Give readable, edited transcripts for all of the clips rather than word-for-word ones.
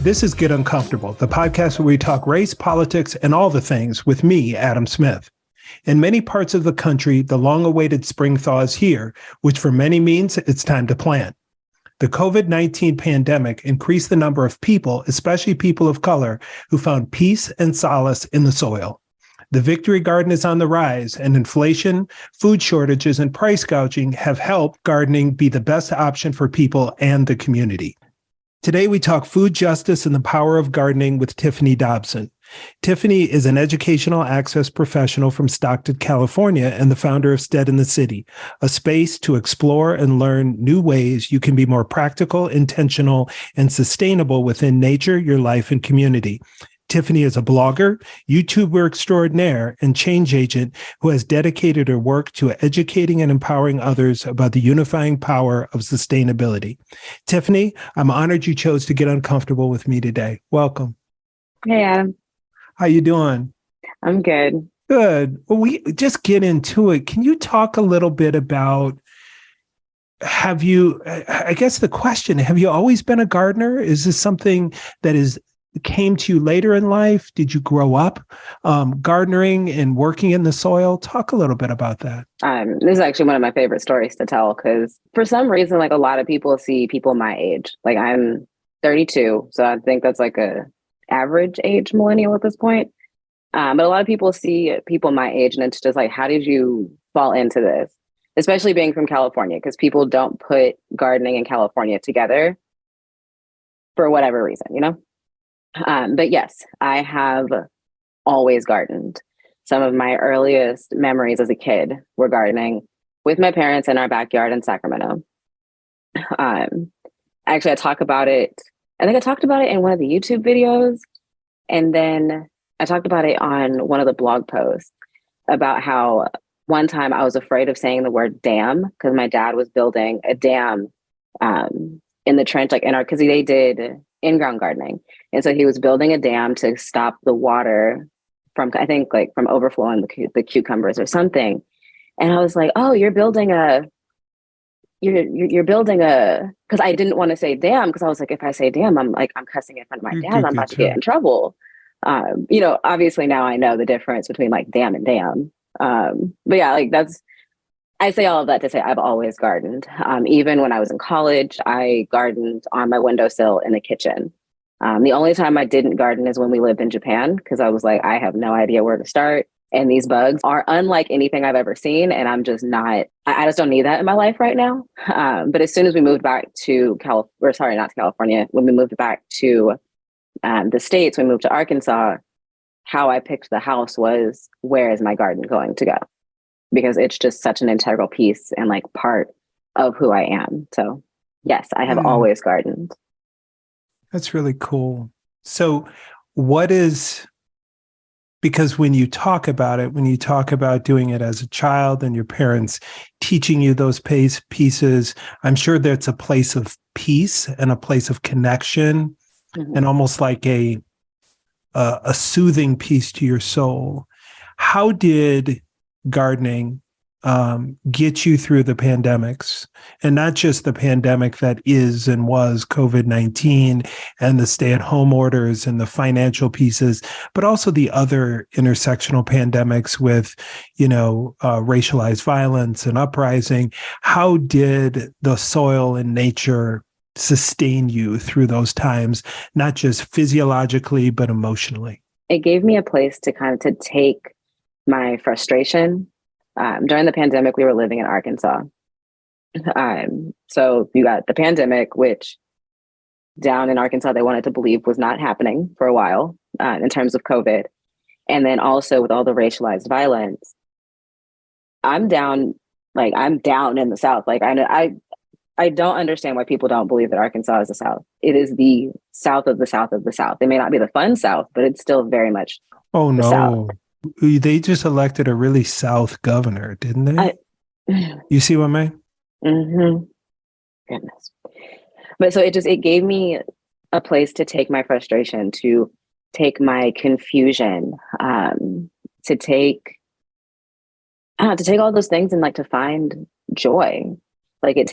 This is Get Uncomfortable, the podcast where we talk race, politics, and all the things with me, Adam Smith. In many parts of the country, the long-awaited spring thaw is here, which for many means it's time to plant. The COVID-19 pandemic increased the number of people, especially people of color, who found peace and solace in the soil. The Victory Garden is on the rise, and inflation, food shortages, and price gouging have helped gardening be the best option for people and the community. Today, we talk food justice and the power of gardening with Tiffany Dobson. Tiffany is an educational access professional from Stockton, California, and the founder of Stead in the City, a space to explore and learn new ways you can be more practical, intentional, and sustainable within nature, your life, and community. Tiffany is a blogger, YouTuber extraordinaire, and change agent who has dedicated her work to educating and empowering others about the unifying power of sustainability. Tiffany, I'm honored you chose to get uncomfortable with me today. Welcome. Hey, Adam. How you doing? I'm good. Good. Well, we just get into it. Can you talk a little bit about, have you always been a gardener? Is this something that came to you later in life? Did you grow up gardening and working in the soil? Talk a little bit about that. This is actually one of my favorite stories to tell because for some reason, like a lot of people see people my age. Like I'm 32, so I think that's like a average age millennial at this point. But a lot of people see people my age and it's just like, how did you fall into this? Especially being from California, because people don't put gardening in California together for whatever reason, you know? But yes, I have always gardened. Some of my earliest memories as a kid were gardening with my parents in our backyard in Sacramento. Actually, I talk about it. I think I talked about it in one of the YouTube videos. And then I talked about it on one of the blog posts about how one time I was afraid of saying the word dam because my dad was building a dam in the trench, like because they did in-ground gardening. And so he was building a dam to stop the water from, I think, like from overflowing the cucumbers or something. And I was like, oh, you're building a, because I didn't want to say dam because I was like, if I say dam, I'm cussing in front of my dad. I'm about to get in trouble. Obviously now I know the difference between like dam and dam. But yeah, like I say all of that to say I've always gardened. Even when I was in college, I gardened on my windowsill in the kitchen. The only time I didn't garden is when we lived in Japan, because I was like, I have no idea where to start. And these bugs are unlike anything I've ever seen. And I'm just not, I just don't need that in my life right now. But as soon as we moved back to not to California, when we moved back to the States, we moved to Arkansas, how I picked the house was, where is my garden going to go? Because it's just such an integral piece and like part of who I am. So yes, I have always gardened. That's really cool. So because when you talk about doing it as a child and your parents teaching you those pieces, I'm sure that's a place of peace and a place of connection and almost like a soothing piece to your soul. How did gardening get you through the pandemics, and not just the pandemic that is and was COVID-19 and the stay-at-home orders and the financial pieces, but also the other intersectional pandemics with, racialized violence and uprising? How did the soil and nature sustain you through those times, not just physiologically, but emotionally? It gave me a place to take my frustration. During the pandemic, we were living in Arkansas. So you got the pandemic, which down in Arkansas, they wanted to believe was not happening for a while in terms of COVID. And then also with all the racialized violence, I'm down in the South. Like I don't understand why people don't believe that Arkansas is the South. It is the South of the South of the South. It may not be the fun South, but it's still very much the South. They just elected a really South governor, didn't they? You see what I mean? Mm-hmm. Goodness. But so it gave me a place to take my frustration, to take my confusion, to take all those things and like to find joy. Like it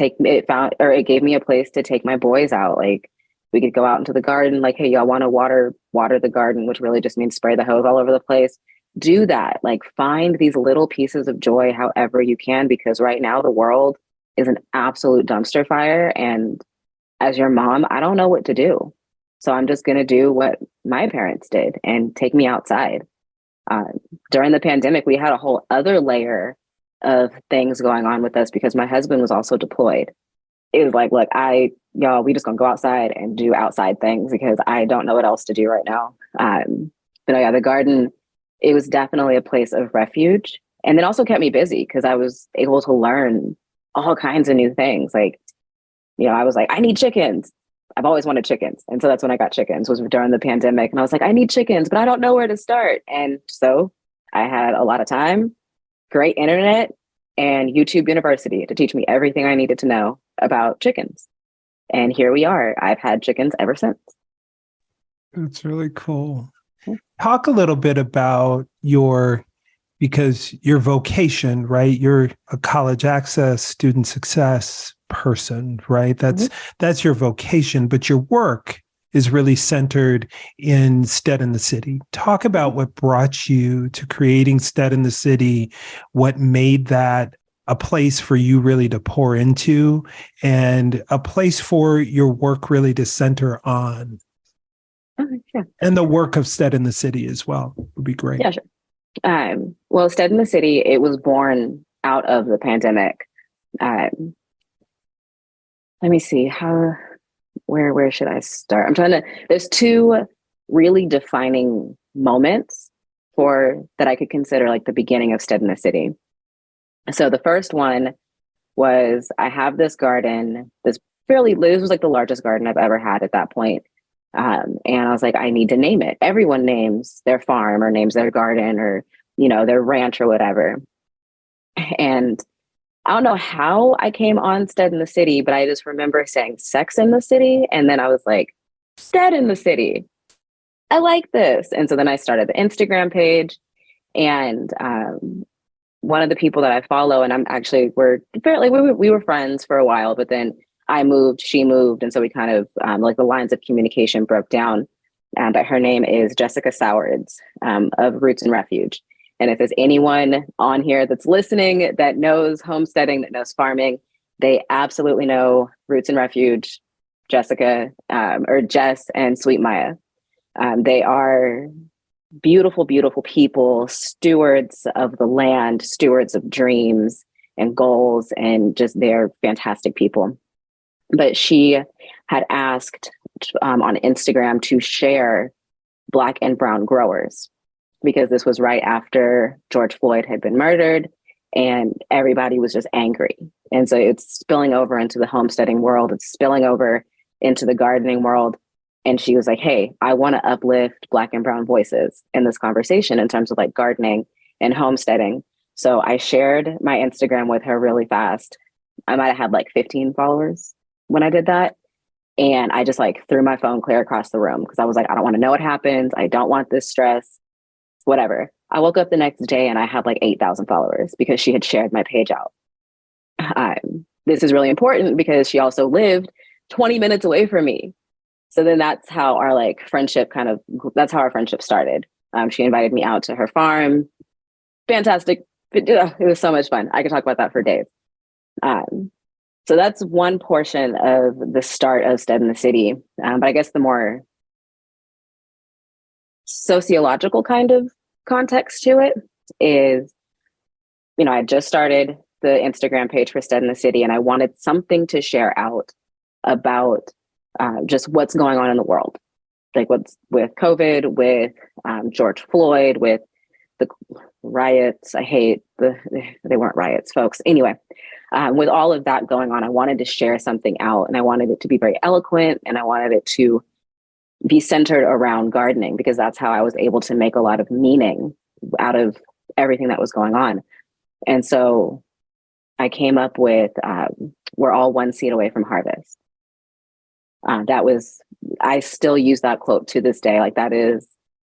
gave me a place to take my boys out. Like we could go out into the garden, like, hey, y'all want to water the garden, which really just means spray the hose all over the place. Do that. Like find these little pieces of joy however you can, because right now the world is an absolute dumpster fire. And as your mom, I don't know what to do. So I'm just going to do what my parents did and take me outside. During the pandemic, we had a whole other layer of things going on with us because my husband was also deployed. It was like, look, we just gonna go outside and do outside things because I don't know what else to do right now. But yeah, the garden, it was definitely a place of refuge, and it also kept me busy because I was able to learn all kinds of new things. Like, I was like, I need chickens. I've always wanted chickens. And so that's when I got chickens, was during the pandemic. And I was like, I need chickens, but I don't know where to start. And so I had a lot of time, great internet, and YouTube University to teach me everything I needed to know about chickens. And here we are. I've had chickens ever since. That's really cool. Talk a little bit about because your vocation, right? You're a college access, student success person, right? That's your vocation, but your work is really centered in Stead in the City. Talk about what brought you to creating Stead in the City, what made that a place for you really to pour into, and a place for your work really to center on. Okay, sure. And the work of Stead in the City as well would be great. Yeah, sure. Well, Stead in the City, it was born out of the pandemic. Let me see where should I start? There's two really defining moments that I could consider like the beginning of Stead in the City. So the first one was, I have this garden, this was like the largest garden I've ever had at that point. And I was like, I need to name it. Everyone names their farm or names their garden or, their ranch or whatever. And I don't know how I came on Stead in the City, but I just remember saying Sex in the City. And then I was like, Stead in the City. I like this. And so then I started the Instagram page, and one of the people that I follow, and we were friends for a while, but then I moved, she moved. And so we kind of like the lines of communication broke down. But her name is Jessica Sowards of Roots and Refuge. And if there's anyone on here that's listening that knows homesteading, that knows farming, they absolutely know Roots and Refuge, Jessica, or Jess and Sweet Maya. They are beautiful, beautiful people, stewards of the land, stewards of dreams and goals, and just they're fantastic people. But she had asked on Instagram to share Black and brown growers, because this was right after George Floyd had been murdered and everybody was just angry. And so it's spilling over into the homesteading world. It's spilling over into the gardening world. And she was like, hey, I want to uplift Black and brown voices in this conversation in terms of like gardening and homesteading. So I shared my Instagram with her really fast. I might have had like 15 followers when I did that. And I just like threw my phone clear across the room because I was like, I don't want to know what happens. I don't want this stress, whatever. I woke up the next day and I had like 8,000 followers because she had shared my page out. This is really important because she also lived 20 minutes away from me. So then that's how our friendship started. She invited me out to her farm. Fantastic. It was so much fun. I could talk about that for days. So that's one portion of the start of Stead in the City. But I guess the more sociological kind of context to it is, I had just started the Instagram page for Stead in the City, and I wanted something to share out about just what's going on in the world. Like what's with COVID, with George Floyd, with the riots. They weren't riots, folks. Anyway, with all of that going on, I wanted to share something out, and I wanted it to be very eloquent, and I wanted it to be centered around gardening, because that's how I was able to make a lot of meaning out of everything that was going on. And so I came up with we're all one seed away from harvest. I still use that quote to this day. Like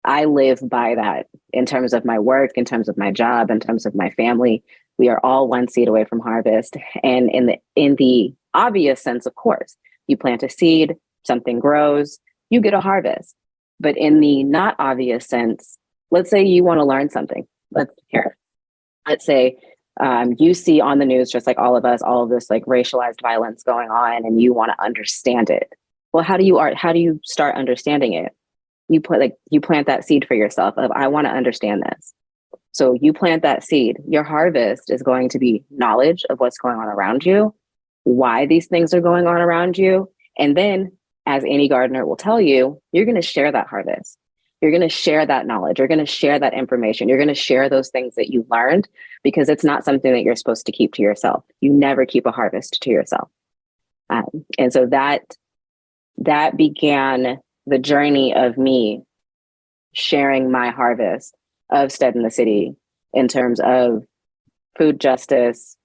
I live by that in terms of my work, in terms of my job, in terms of my family. We are all one seed away from harvest. And in the obvious sense, of course, you plant a seed, something grows, you get a harvest. But in the not obvious sense, let's say you want to learn something. Let's say you see on the news, just like all of us, all of this like racialized violence going on, and you want to understand it. Well, how do you start understanding it? You plant that seed for yourself of, I want to understand this. So you plant that seed. Your harvest is going to be knowledge of what's going on around you, why these things are going on around you. And then, as any gardener will tell you, you're going to share that harvest. You're going to share that knowledge. You're going to share that information. You're going to share those things that you learned, because it's not something that you're supposed to keep to yourself. You never keep a harvest to yourself. And so that began the journey of me sharing my harvest of Stead in the City in terms of food justice,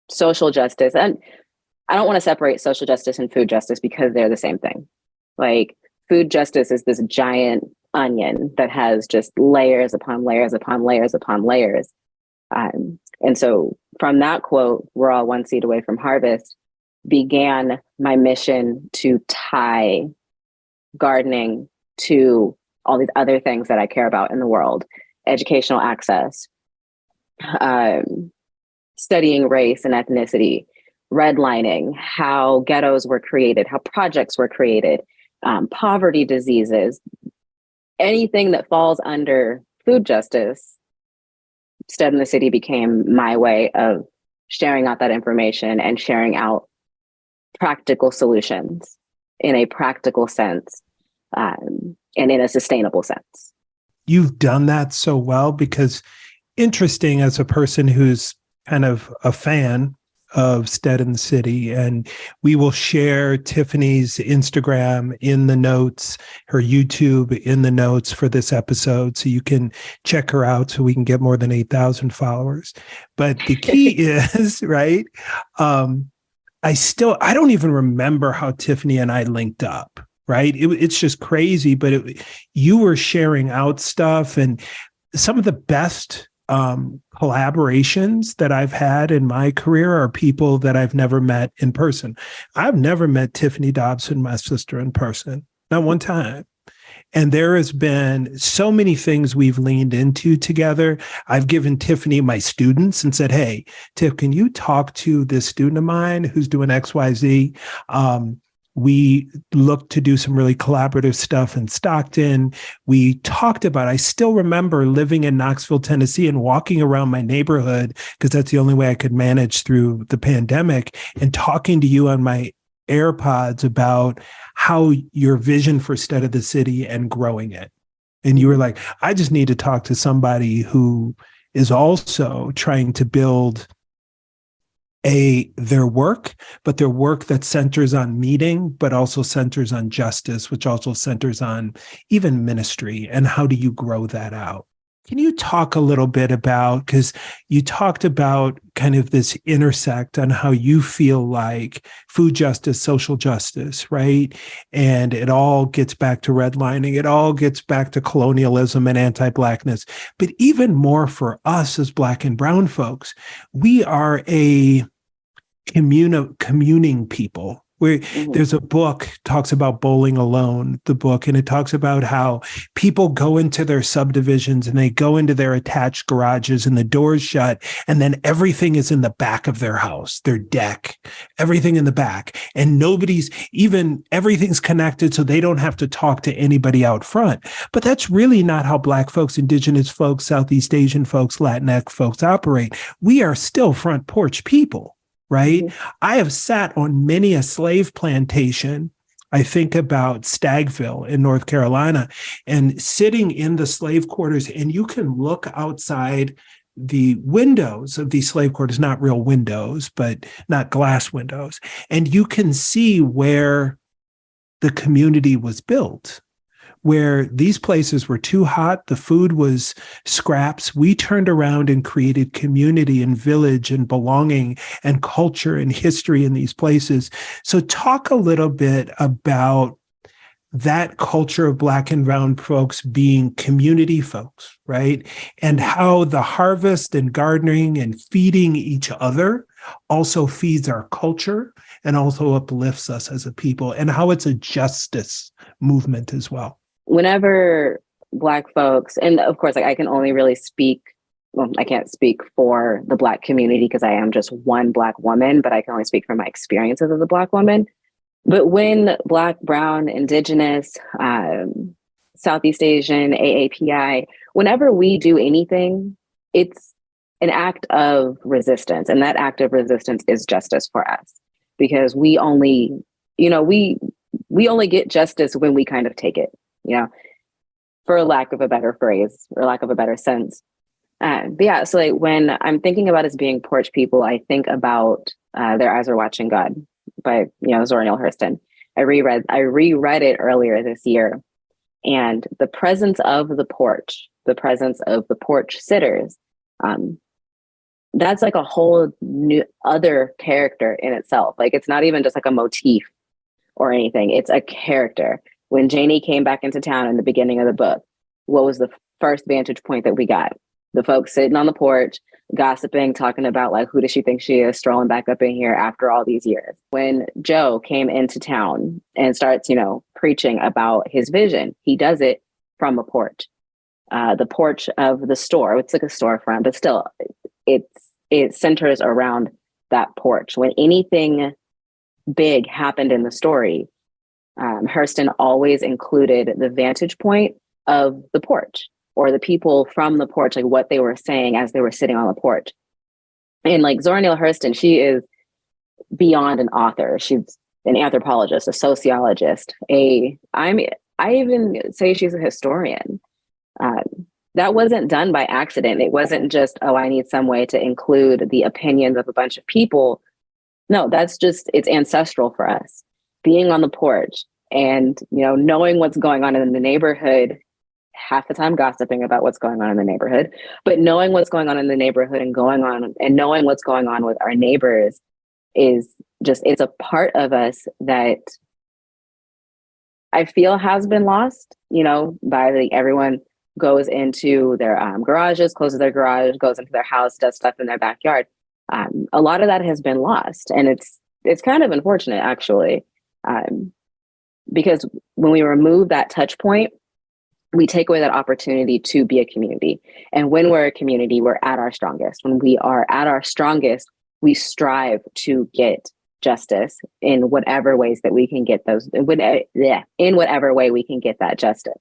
social justice. And I don't want to separate social justice and food justice because they're the same thing. Like, food justice is this giant onion that has just layers upon layers upon layers upon layers. And so from that quote, we're all one seed away from harvest, began my mission to tie gardening to all these other things that I care about in the world: educational access, studying race and ethnicity, redlining, how ghettos were created, how projects were created, poverty, diseases, anything that falls under food justice. Stead in the City became my way of sharing out that information and sharing out practical solutions in a practical sense, and in a sustainable sense. You've done that so well, because interesting, as a person who's kind of a fan of Stead in the City, and we will share Tiffany's Instagram in the notes, her YouTube in the notes for this episode, so you can check her out so we can get more than 8,000 followers. But the key is, right, I don't even remember how Tiffany and I linked up, right? It's just crazy, but you were sharing out stuff, and some of the best collaborations that I've had in my career are people that I've never met in person. I've never met Tiffany Dobson, my sister, in person, not one time. And there has been so many things we've leaned into together. I've given Tiffany my students and said, hey, Tiff, can you talk to this student of mine who's doing XYZ? We looked to do some really collaborative stuff in Stockton. We talked about, I still remember living in Knoxville, Tennessee, and walking around my neighborhood, because that's the only way I could manage through the pandemic, and talking to you on my AirPods about how your vision for Stead of the City and growing it. And you were like, I just need to talk to somebody who is also trying to build their work, but their work that centers on meeting, but also centers on justice, which also centers on even ministry. And how do you grow that out? Can you talk a little bit about, because you talked about kind of this intersect on how you feel like food justice, social justice, right? And it all gets back to redlining. It all gets back to colonialism and anti-Blackness. But even more for us as Black and brown folks, we are a communing people. Where there's a book talks about bowling alone, the book, and it talks about how people go into their subdivisions and they go into their attached garages and the doors shut, and then everything is in the back of their house, their deck, everything in the back, and everything's connected, so they don't have to talk to anybody out front. But that's really not how Black folks, Indigenous folks, Southeast Asian folks, Latinx folks operate. We are still front porch people. Right? Mm-hmm. I have sat on many a slave plantation. I think about Stagville in North Carolina, and sitting in the slave quarters, and you can look outside the windows of these slave quarters, not real windows, but not glass windows. And you can see where the community was built. where these places were too hot, the food was scraps. We turned around and created community and village and belonging and culture and history in these places. So talk a little bit about that culture of Black and brown folks being community folks, right? And how the harvest and gardening and feeding each other also feeds our culture and also uplifts us as a people, and how it's a justice movement as well. Whenever Black folks, and of course, like I can only really speak, well, I can't speak for the Black community because I am just one Black woman, but I can only speak from my experiences as a Black woman. But when Black, brown, indigenous, Southeast Asian, AAPI, whenever we do anything, it's an act of resistance. And that act of resistance is justice for us, because we only, we only get justice when we kind of take it, for lack of a better phrase or lack of a better sense. But yeah, so like when I'm thinking about us being porch people, I think about Their Eyes Are Watching God by, Zora Neale Hurston. I reread it earlier this year, and the presence of the porch sitters, that's like a whole new other character in itself. Like, it's not even just like a motif or anything. It's a character. When Janie came back into town in the beginning of the book, what was the first vantage point that we got? The folks sitting on the porch, gossiping, talking about like, who does she think she is, strolling back up in here after all these years. When Joe came into town and starts, preaching about his vision, he does it from a porch. The porch of the store. It's like a storefront, but still, it centers around that porch. When anything big happened in the story, Hurston always included the vantage point of the porch, or the people from the porch, like what they were saying as they were sitting on the porch. And like Zora Neale Hurston, she is beyond an author. She's an anthropologist, a sociologist, I even say she's a historian. That wasn't done by accident. It wasn't just, I need some way to include the opinions of a bunch of people. No, it's ancestral for us. Being on the porch and, knowing what's going on in the neighborhood, half the time gossiping about what's going on in the neighborhood, but knowing what's going on in the neighborhood and knowing what's going on with our neighbors is just, it's a part of us that I feel has been lost, by everyone goes into their garages, closes their garage, goes into their house, does stuff in their backyard. A lot of that has been lost. And it's kind of unfortunate, actually, because when we remove that touch point, we take away that opportunity to be a community. And when we're a community, we're at our strongest. When we are at our strongest, we strive to get justice in whatever ways that we can get those, in whatever way we can get that justice.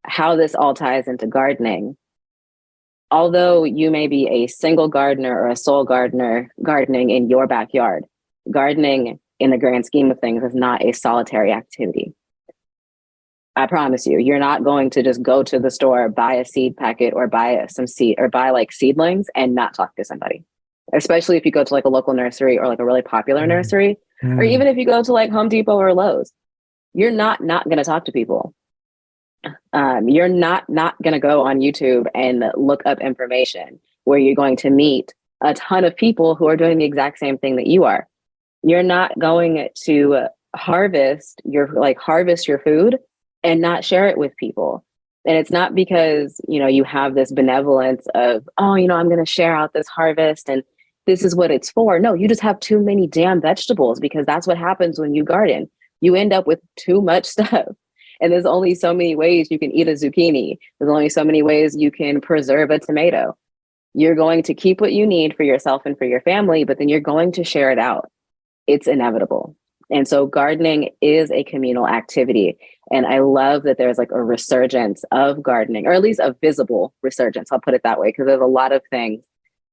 How this all ties into gardening. Although you may be a single gardener or a sole gardener gardening in your backyard, gardening in the grand scheme of things is not a solitary activity. I promise you, you're not going to just go to the store, buy a seed packet or buy some seed or buy like seedlings and not talk to somebody. Especially if you go to like a local nursery or like a really popular nursery, or even if you go to like Home Depot or Lowe's, you're not going to talk to people. You're not going to go on YouTube and look up information where you're going to meet a ton of people who are doing the exact same thing that you are. You're not going to harvest your food and not share it with people. And it's not because, you have this benevolence of, I'm going to share out this harvest and this is what it's for. No, you just have too many damn vegetables, because that's what happens when you garden. You end up with too much stuff. And there's only so many ways you can eat a zucchini. There's only so many ways you can preserve a tomato. You're going to keep what you need for yourself and for your family, but then you're going to share it out. It's inevitable. And so gardening is a communal activity. And I love that there's like a resurgence of gardening, or at least a visible resurgence. I'll put it that way, because there's a lot of things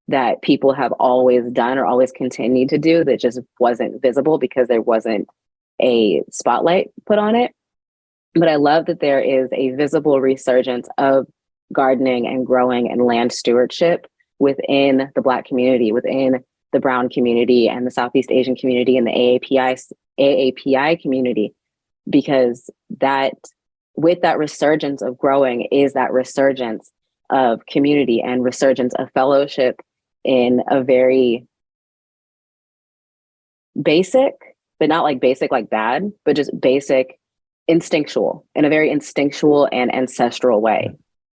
that people have always done or always continued to do that just wasn't visible because there wasn't a spotlight put on it. But I love that there is a visible resurgence of gardening and growing and land stewardship within the Black community, within the brown community and the Southeast Asian community and the AAPI community, because that with that resurgence of growing is that resurgence of community and resurgence of fellowship in a very basic, but not like basic like bad, but just basic, instinctual, in a very instinctual and ancestral way.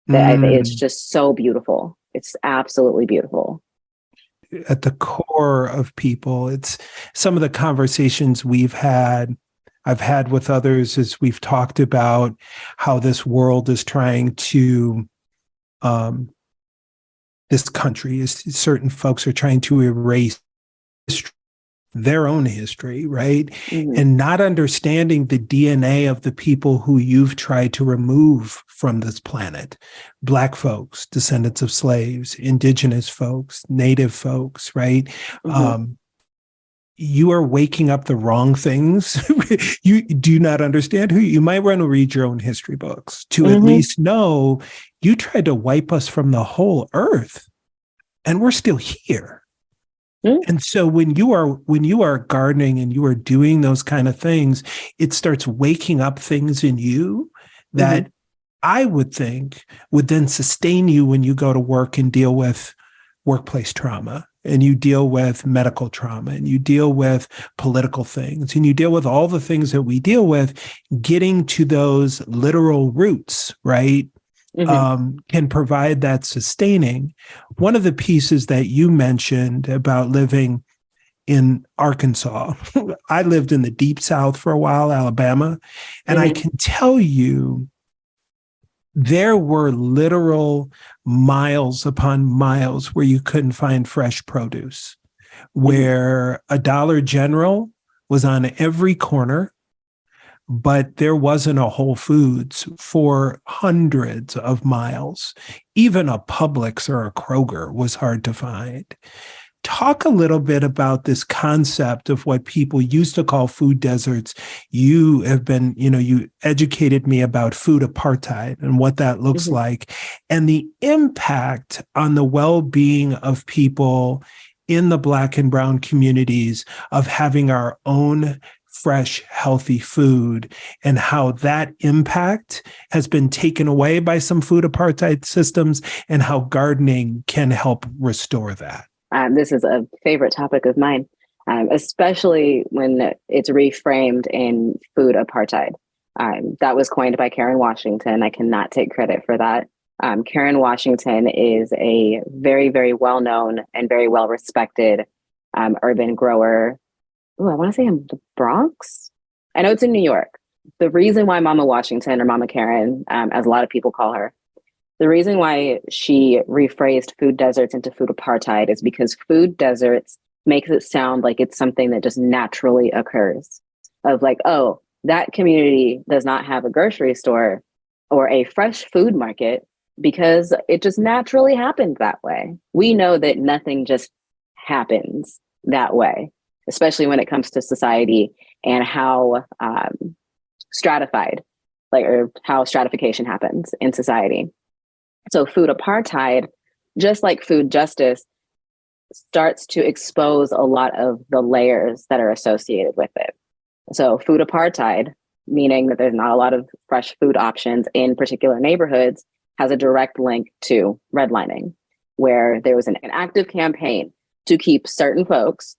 That I think it's just so beautiful. It's absolutely beautiful. At the core of people, it's some of the conversations I've had with others as we've talked about how this world is trying to, this country is, certain folks are trying to erase their own history, right? Mm-hmm. And not understanding the DNA of the people who you've tried to remove from this planet. Black folks, descendants of slaves, indigenous folks, native folks, right? Mm-hmm. You are waking up the wrong things. You do not understand who you might want to read your own history books to at least know you tried to wipe us from the whole earth and we're still here. And so when you are gardening and you are doing those kind of things, it starts waking up things in you that I would think would then sustain you when you go to work and deal with workplace trauma, and you deal with medical trauma, and you deal with political things, and you deal with all the things that we deal with. Getting to those literal roots, right? Can provide that sustaining. One of the pieces that you mentioned about living in Arkansas, I lived in the deep South for a while, Alabama, and I can tell you there were literal miles upon miles where you couldn't find fresh produce, where a Dollar General was on every corner, but there wasn't a Whole Foods for hundreds of miles. Even a Publix or a Kroger was hard to find. Talk a little bit about this concept of what people used to call food deserts. You have been, you educated me about food apartheid and what that looks like, and the impact on the well-being of people in the Black and Brown communities of having our own fresh, healthy food, and how that impact has been taken away by some food apartheid systems, and how gardening can help restore that. This is a favorite topic of mine, especially when it's reframed in food apartheid. That was coined by Karen Washington. I cannot take credit for that. Karen Washington is a very, very well-known and very well-respected urban grower. I want to say in the Bronx. I know it's in New York. The reason why Mama Washington, or Mama Karen, as a lot of people call her, the reason why she rephrased food deserts into food apartheid is because food deserts makes it sound like it's something that just naturally occurs. Of like, oh, that community does not have a grocery store or a fresh food market because it just naturally happened that way. We know that nothing just happens that way, especially when it comes to society and how stratified, or how stratification happens in society. So food apartheid, just like food justice, starts to expose a lot of the layers that are associated with it. So food apartheid, meaning that there's not a lot of fresh food options in particular neighborhoods, has a direct link to redlining, where there was an active campaign to keep certain folks,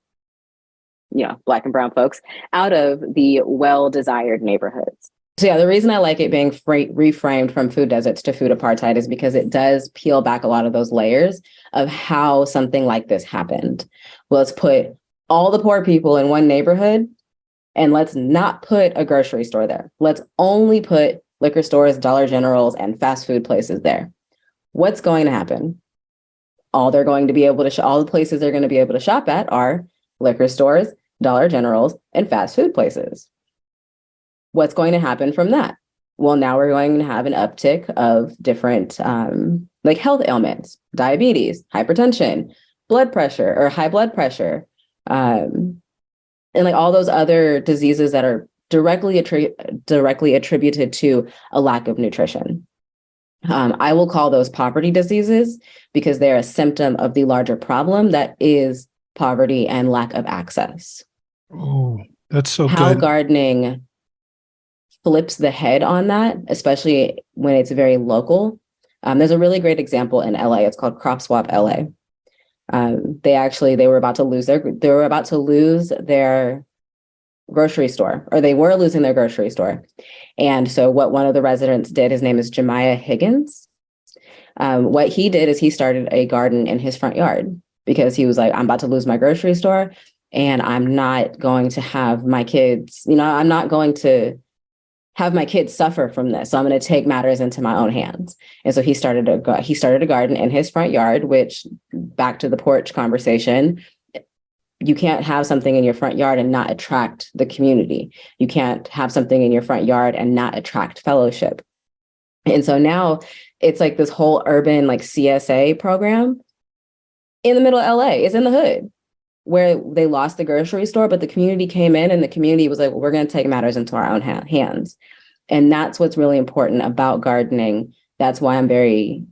Black and brown folks, out of the well-desired neighborhoods. So yeah, the reason I like it being reframed from food deserts to food apartheid is because it does peel back a lot of those layers of how something like this happened. Well, let's put all the poor people in one neighborhood and let's not put a grocery store there. Let's only put liquor stores, Dollar Generals, and fast food places there. What's going to happen? All the places they're going to be able to shop at are liquor stores, Dollar Generals, and fast food places. What's going to happen from that? Well, now we're going to have an uptick of different health ailments, diabetes, hypertension, blood pressure or high blood pressure, and all those other diseases that are directly attributed to a lack of nutrition. I will call those poverty diseases because they're a symptom of the larger problem that is poverty and lack of access. Oh, that's so How good. gardening flips the head on that, especially when it's very local. There's a really great example in LA. It's called Crop Swap LA. They were about to lose their grocery store, or they were losing their grocery store. And so what one of the residents did, his name is Jemiah Higgins. What he did is he started a garden in his front yard because he was like, I'm about to lose my grocery store and I'm not going to have my kids, I'm not going to have my kids suffer from this. So I'm going to take matters into my own hands. And so he started a garden in his front yard, which, back to the porch conversation, you can't have something in your front yard and not attract the community. You can't have something in your front yard and not attract fellowship. And so now it's like this whole urban like CSA program in the middle of LA. It's in the hood where they lost the grocery store, but the community came in and the community was like, well, we're going to take matters into our own hands. And that's what's really important about gardening. That's why I'm very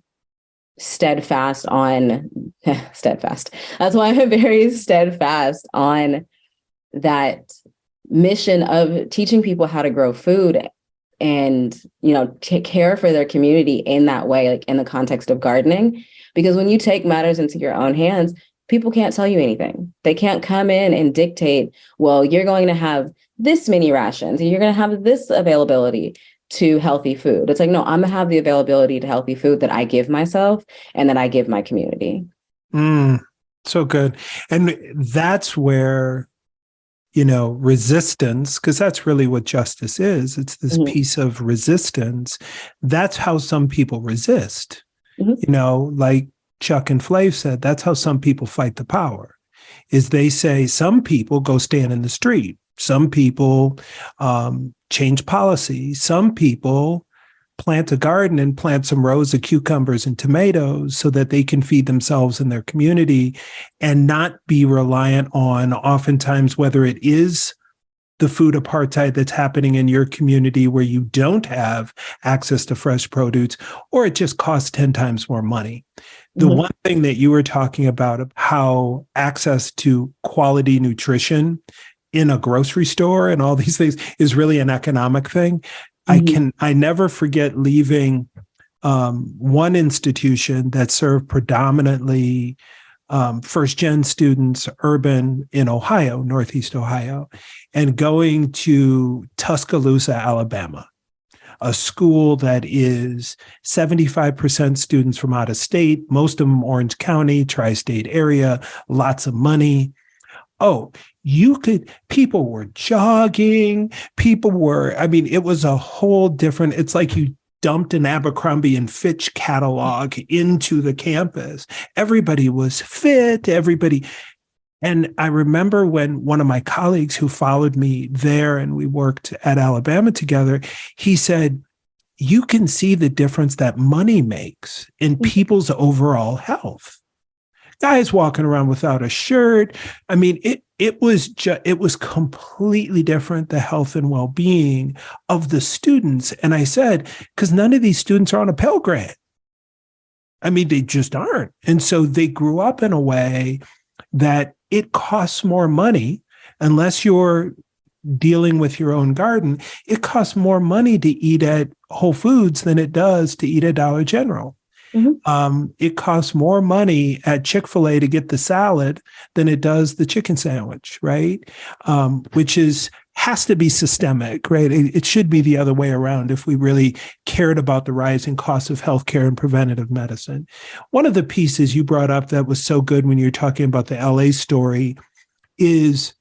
steadfast on steadfast. That's why I'm very steadfast on that mission of teaching people how to grow food and, take care for their community in that way, like in the context of gardening. Because when you take matters into your own hands, people can't tell you anything. They can't come in and dictate, well, you're going to have this many rations and you're going to have this availability to healthy food. It's like, no, I'm going to have the availability to healthy food that I give myself and that I give my community. So good. And that's where, resistance, because that's really what justice is. It's this piece of resistance. That's how some people resist, like Chuck and Flav said, that's how some people fight the power, is they say some people go stand in the street. Some people change policy. Some people plant a garden and plant some rows of cucumbers and tomatoes so that they can feed themselves and their community and not be reliant on, oftentimes, whether it is the food apartheid that's happening in your community where you don't have access to fresh produce, or it just costs 10 times more money. The one thing that you were talking about, how access to quality nutrition in a grocery store and all these things is really an economic thing. I never forget leaving one institution that served predominantly first-gen students, urban in Ohio, Northeast Ohio, and going to Tuscaloosa, Alabama, a school that is 75% students from out of state, most of them Orange County, tri-state area, lots of money. People were jogging, it was a whole different, it's like you dumped an Abercrombie and Fitch catalog into the campus. Everybody was fit, And I remember when one of my colleagues who followed me there and we worked at Alabama together, he said, you can see the difference that money makes in people's overall health. Guys walking around without a shirt. It was completely different, the health and well-being of the students. And I said, because none of these students are on a Pell Grant. They just aren't. And so they grew up in a way that it costs more money, unless you're dealing with your own garden, it costs more money to eat at Whole Foods than it does to eat at Dollar General. It costs more money at Chick-fil-A to get the salad than it does the chicken sandwich, right? Which has to be systemic, right? It should be the other way around if we really cared about the rising costs of healthcare and preventative medicine. One of the pieces you brought up that was so good when you were talking about the LA story is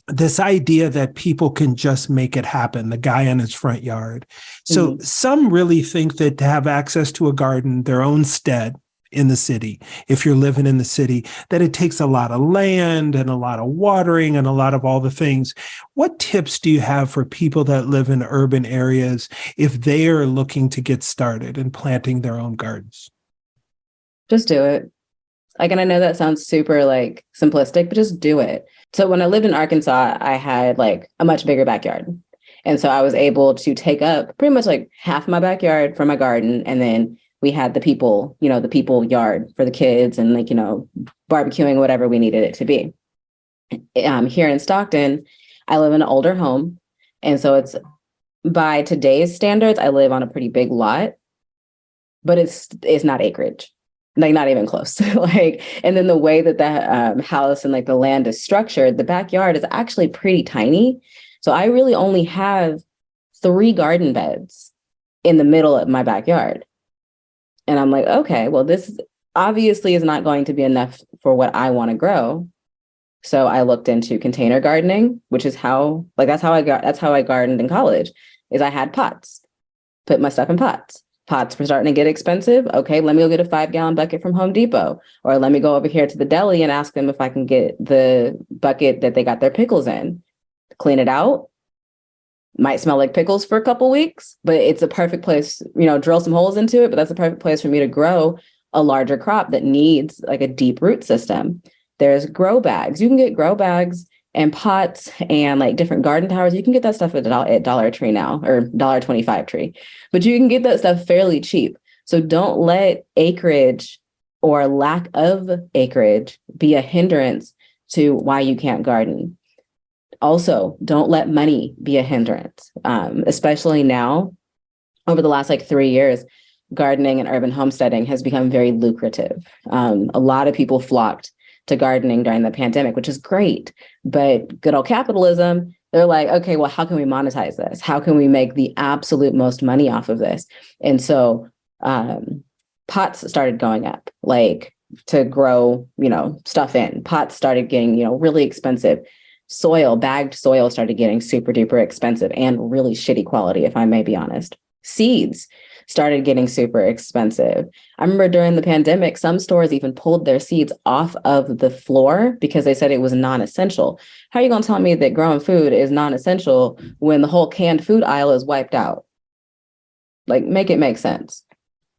this idea that people can just make it happen, the guy in his front yard. So some really think that to have access to a garden, their own stead in the city, if you're living in the city, that it takes a lot of land and a lot of watering and a lot of all the things. What tips do you have for people that live in urban areas if they are looking to get started in planting their own gardens? Just do it. And I know that sounds super simplistic, but just do it. So when I lived in Arkansas, I had a much bigger backyard. And so I was able to take up pretty much half my backyard for my garden. And then we had the people yard for the kids and barbecuing, whatever we needed it to be. Here in Stockton, I live in an older home. And so it's by today's standards, I live on a pretty big lot, but it's not acreage, like not even close. Like, and then the way that the house and like the land is structured, the backyard is actually pretty tiny. So I really only have 3 garden beds in the middle of my backyard. And I'm like, okay, well, this obviously is not going to be enough for what I want to grow. So I looked into container gardening, which is how, like, that's how I gardened in college, is I had pots, put my stuff in pots. Pots were starting to get expensive. Okay, let me go get a 5-gallon bucket from Home Depot, or let me go over here to the deli and ask them if I can get the bucket that they got their pickles in, clean it out. Might smell like pickles for a couple weeks, but it's a perfect place, drill some holes into it. But that's a perfect place for me to grow a larger crop that needs like a deep root system. There's grow bags. You can get grow bags and pots and like different garden towers. You can get that stuff at Dollar Tree now, or $1.25 tree, but you can get that stuff fairly cheap. So don't let acreage or lack of acreage be a hindrance to why you can't garden. Also, don't let money be a hindrance, especially now. Over the last 3 years, gardening and urban homesteading has become very lucrative. A lot of people flocked to gardening during the pandemic, which is great. But good old capitalism, they're like, okay, well, how can we monetize this? How can we make the absolute most money off of this? And so pots started going up, like to grow, stuff in. Pots started getting, really expensive. Bagged soil started getting super duper expensive and really shitty quality, if I may be honest. Seeds started getting super expensive. I remember during the pandemic, some stores even pulled their seeds off of the floor because they said it was non-essential. How are you going to tell me that growing food is non-essential when the whole canned food aisle is wiped out? Like, make it make sense.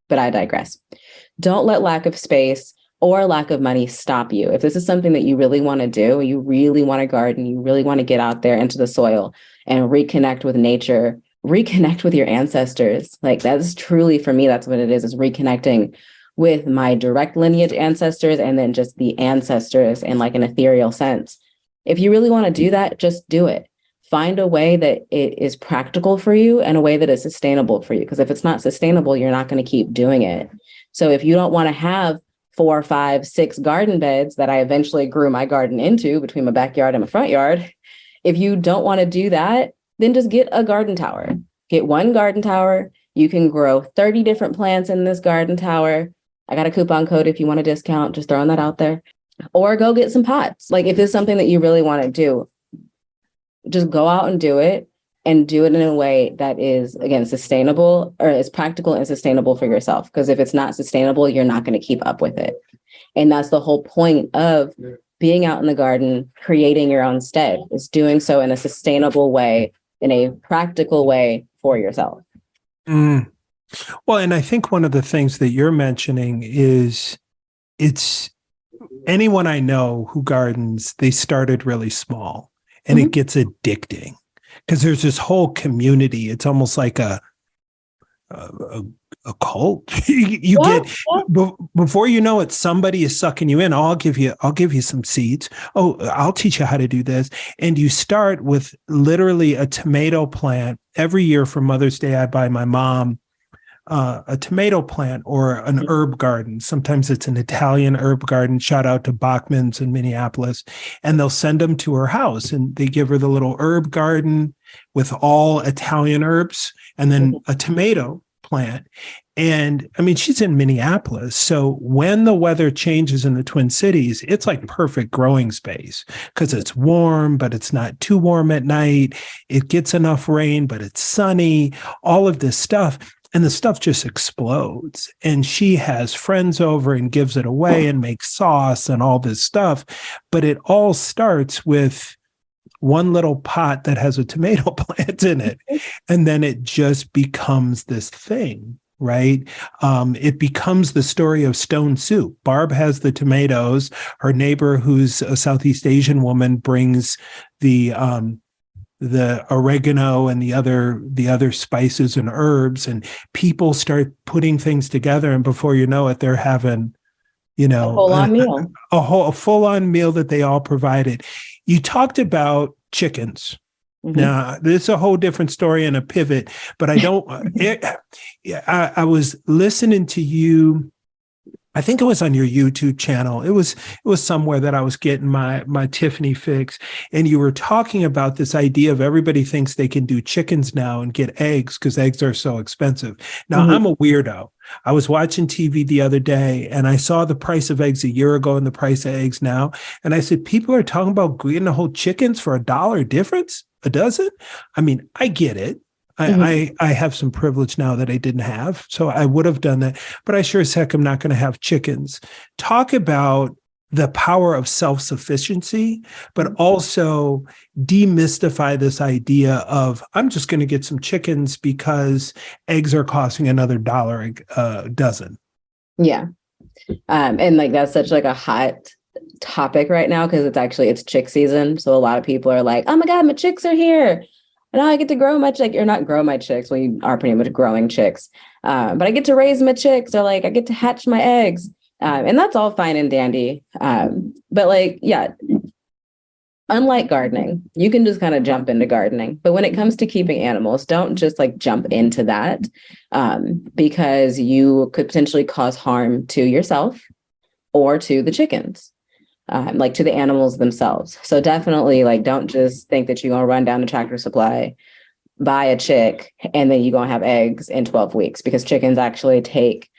But I digress. Don't let lack of space or lack of money stop you. If this is something that you really want to do, you really want to garden, you really want to get out there into the soil and reconnect with nature, reconnect with your ancestors. Like, that's truly, for me, that's what it is reconnecting with my direct lineage ancestors and then just the ancestors in like an ethereal sense. If you really want to do that, just do it. Find a way that it is practical for you and a way that is sustainable for you. Because if it's not sustainable, you're not going to keep doing it. So if you don't want to have 4, 5, 6 garden beds that I eventually grew my garden into between my backyard and my front yard, if you don't want to do that, then just get a garden tower. Get one garden tower. You can grow 30 different plants in this garden tower. I got a coupon code if you want a discount, just throwing that out there. Or go get some pots. Like, if it's something that you really want to do, just go out and do it in a way that is, again, sustainable, or is practical and sustainable for yourself. Because if it's not sustainable, you're not going to keep up with it. And that's the whole point of being out in the garden, creating your own stead, is doing so in a sustainable way, in a practical way for yourself. Well, and I think one of the things that you're mentioning is it's anyone I know who gardens, they started really small, and it gets addicting because there's this whole community. It's almost like a cult. you get before you know it, somebody is sucking you in. I'll give you some seeds. Oh, I'll teach you how to do this. And you start with literally a tomato plant. Every year for Mother's Day, I buy my mom a tomato plant or an herb garden. Sometimes it's an Italian herb garden. Shout out to Bachman's in Minneapolis. And they'll send them to her house, and they give her the little herb garden with all Italian herbs and then a tomato plant. And I mean, she's in Minneapolis. So when the weather changes in the Twin Cities, it's like perfect growing space because it's warm, but it's not too warm at night. It gets enough rain, but it's sunny, all of this stuff. And the stuff just explodes. And she has friends over and gives it away and makes sauce and all this stuff. But it all starts with one little pot that has a tomato plant in it. And then it just becomes this thing, right? It becomes the story of stone soup. Barb has the tomatoes. Her neighbor, who's a Southeast Asian woman, brings the oregano and the other spices and herbs, and people start putting things together. And before you know it, they're having, a full-on meal. A full-on meal that they all provided. You talked about chickens, Mm-hmm. Now, this is a whole different story and a pivot, but I don't, I was listening to you. I think it was on your YouTube channel. It was somewhere that I was getting my Tiffany fix. And you were talking about this idea of everybody thinks they can do chickens now and get eggs because eggs are so expensive. Now, Mm-hmm. I'm a weirdo. I was watching TV the other day and I saw the price of eggs a year ago and the price of eggs now. And I said, people are talking about getting a whole chickens for $1 difference a dozen. I mean, I get it. Mm-hmm. I have some privilege now that I didn't have, so I would have done that. But I sure as heck am not going to have chickens. Talk about the power of self-sufficiency, but also demystify this idea of I'm just going to get some chickens because eggs are costing another $1 a dozen. Yeah. And like that's such like a hot topic right now because it's chick season. So a lot of people are like, oh my God, my chicks are here. And now I get to grow my chick, or not grow my chicks. Well, you are pretty much growing chicks. But I get to raise my chicks, or like I get to hatch my eggs. And that's all fine and dandy. But like, yeah, unlike gardening, you can just kind of jump into gardening. But when it comes to keeping animals, don't just like jump into that because you could potentially cause harm to yourself or to the chickens. Like to the animals themselves. So definitely like, don't just think that you're going to run down to Tractor Supply, buy a chick, and then you're going to have eggs in 12 weeks because chickens actually take,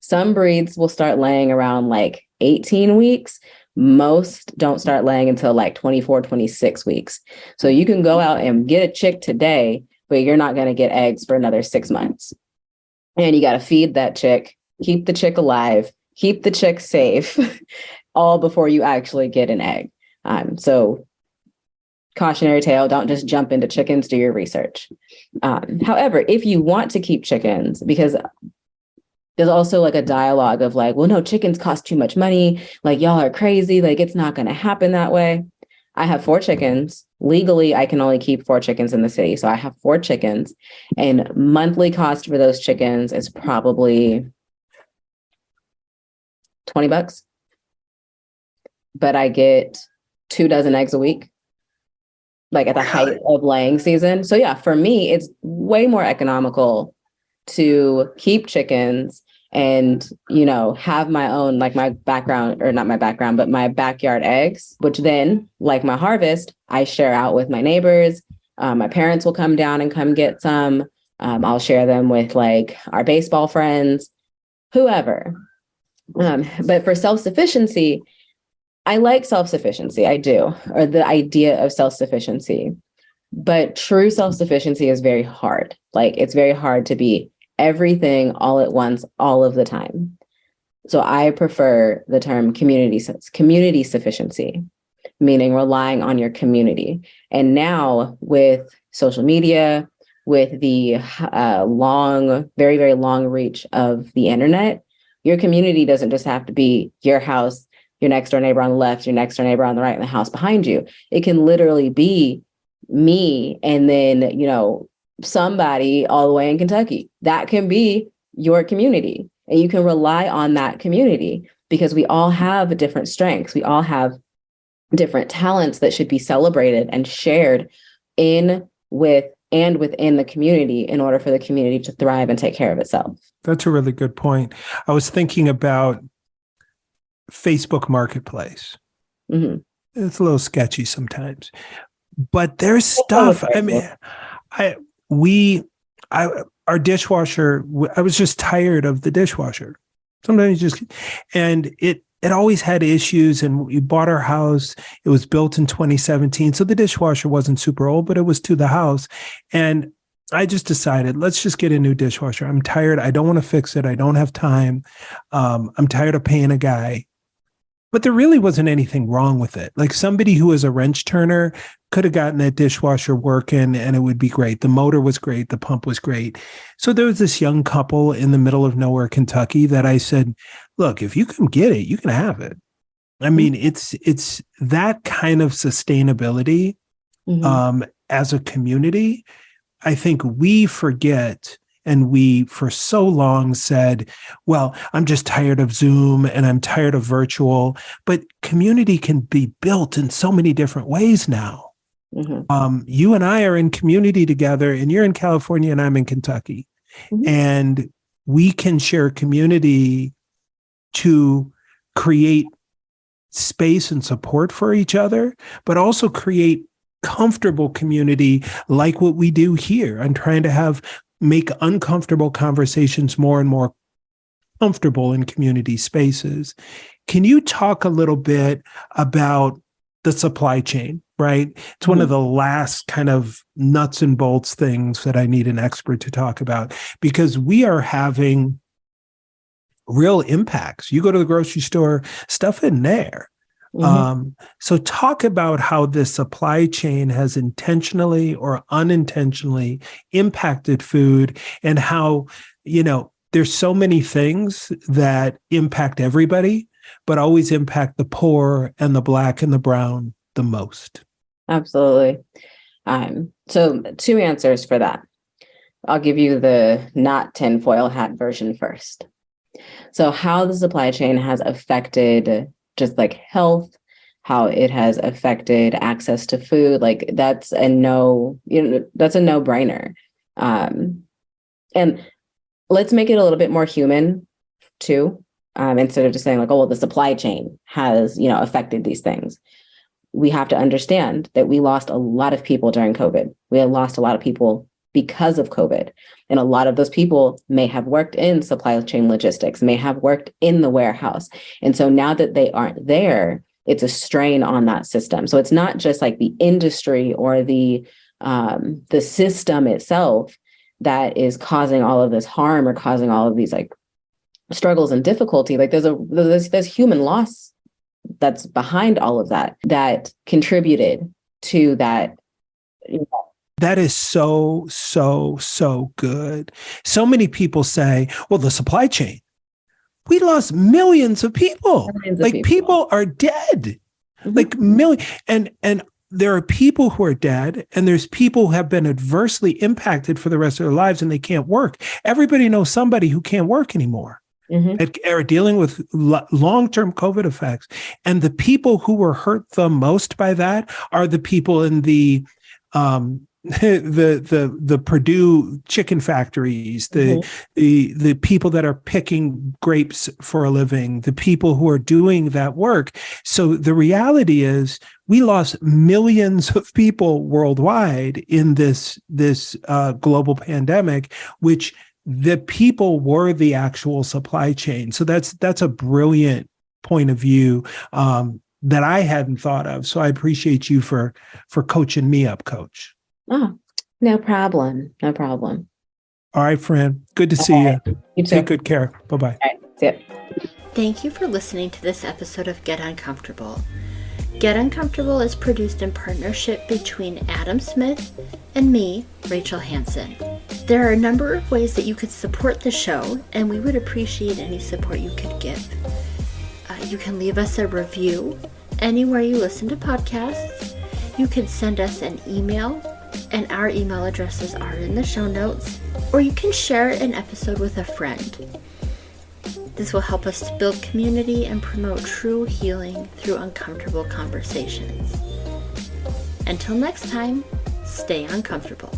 some breeds will start laying around like 18 weeks. Most don't start laying until like 24, 26 weeks. So you can go out and get a chick today, but you're not going to get eggs for another 6 months. And you got to feed that chick, keep the chick alive, keep the chick safe, all before you actually get an egg. So cautionary tale, don't just jump into chickens, do your research. However, if you want to keep chickens, because there's also like a dialogue of like, well, no, chickens cost too much money. Like y'all are crazy. Like it's not going to happen that way. I have 4 chickens. Legally, I can only keep 4 chickens in the city. So I have 4 chickens and monthly cost for those chickens is probably $20. But I get 2 dozen eggs a week, like at the height of laying season. So yeah, for me, it's way more economical to keep chickens and, you know, have my own, like my background, or not my background, but my backyard eggs, which then, like my harvest, I share out with my neighbors. My parents will come down and come get some. I'll share them with like our baseball friends, whoever. But for self-sufficiency, I like self-sufficiency, I do, or the idea of self-sufficiency, but true self-sufficiency is very hard. Like it's very hard to be everything all at once, all of the time. So I prefer the term community sufficiency, meaning relying on your community. And now with social media, with the long, very, very long reach of the internet, your community doesn't just have to be your house, your next door neighbor on the left, your next door neighbor on the right, and the house behind you. It can literally be me and then, you know, somebody all the way in Kentucky. That can be your community. And you can rely on that community because we all have different strengths. We all have different talents that should be celebrated and shared in with and within the community in order for the community to thrive and take care of itself. That's a really good point. I was thinking about Facebook Marketplace. Mm-hmm. It's a little sketchy sometimes, but there's stuff. I mean, our dishwasher, I was just tired of the dishwasher. Sometimes and it always had issues, and we bought our house. It was built in 2017. So the dishwasher wasn't super old, but it was to the house. And I just decided, let's just get a new dishwasher. I'm tired. I don't want to fix it. I don't have time. I'm tired of paying a guy. But there really wasn't anything wrong with it. Like somebody who was a wrench turner could have gotten that dishwasher working and it would be great. The motor was great. The pump was great. So there was this young couple in the middle of nowhere, Kentucky, that I said, look, if you can get it, you can have it. I mean, it's that kind of sustainability as a community. I think we forget. And we, for so long, said, well, I'm just tired of Zoom and I'm tired of virtual. But community can be built in so many different ways now. You and I are in community together, and you're in California and I'm in Kentucky. And we can share community to create space and support for each other, but also create comfortable community like what we do here. I'm trying to make uncomfortable conversations more and more comfortable in community spaces. Can you talk a little bit about the supply chain, right? It's one of the last kind of nuts and bolts things that I need an expert to talk about, because we are having real impacts. You go to the grocery store, stuff in there. So talk about how this supply chain has intentionally or unintentionally impacted food, and how, there's so many things that impact everybody, but always impact the poor and the Black and the brown the most. Absolutely. So 2 answers for that. I'll give you the not tinfoil hat version first. So how the supply chain has affected just like health, how it has affected access to food, like that's a no-brainer. And let's make it a little bit more human too. Instead of just saying like, oh, well, the supply chain has, affected these things. We have to understand that we lost a lot of people during COVID. We had lost a lot of people because of COVID. And a lot of those people may have worked in supply chain logistics, may have worked in the warehouse. And so now that they aren't there, it's a strain on that system. So it's not just like the industry or the system itself that is causing all of this harm or causing all of these like struggles and difficulty. Like there's human loss that's behind all of that contributed to that. That is so, so, so good. So many people say, well, the supply chain, we lost millions of people. People are dead, like millions. And there are people who are dead, and there's people who have been adversely impacted for the rest of their lives and they can't work. Everybody knows somebody who can't work anymore. Are dealing with long-term COVID effects. And the people who were hurt the most by that are the people in the Purdue chicken factories, the people that are picking grapes for a living, the people who are doing that work. So the reality is we lost millions of people worldwide in this global pandemic, which the people were the actual supply chain. So that's a brilliant point of view that I hadn't thought of. So I appreciate you for coaching me up, Coach. Oh, no problem. No problem. All right, friend. Good to see you. You too. Take good care. Bye-bye. All right. See ya. Thank you for listening to this episode of Get Uncomfortable. Get Uncomfortable is produced in partnership between Adam Smith and me, Rachel Hansen. There are a number of ways that you could support the show, and we would appreciate any support you could give. You can leave us a review anywhere you listen to podcasts. You can send us an email, and our email addresses are in the show notes, or you can share an episode with a friend. This will help us to build community and promote true healing through uncomfortable conversations. Until next time, stay uncomfortable.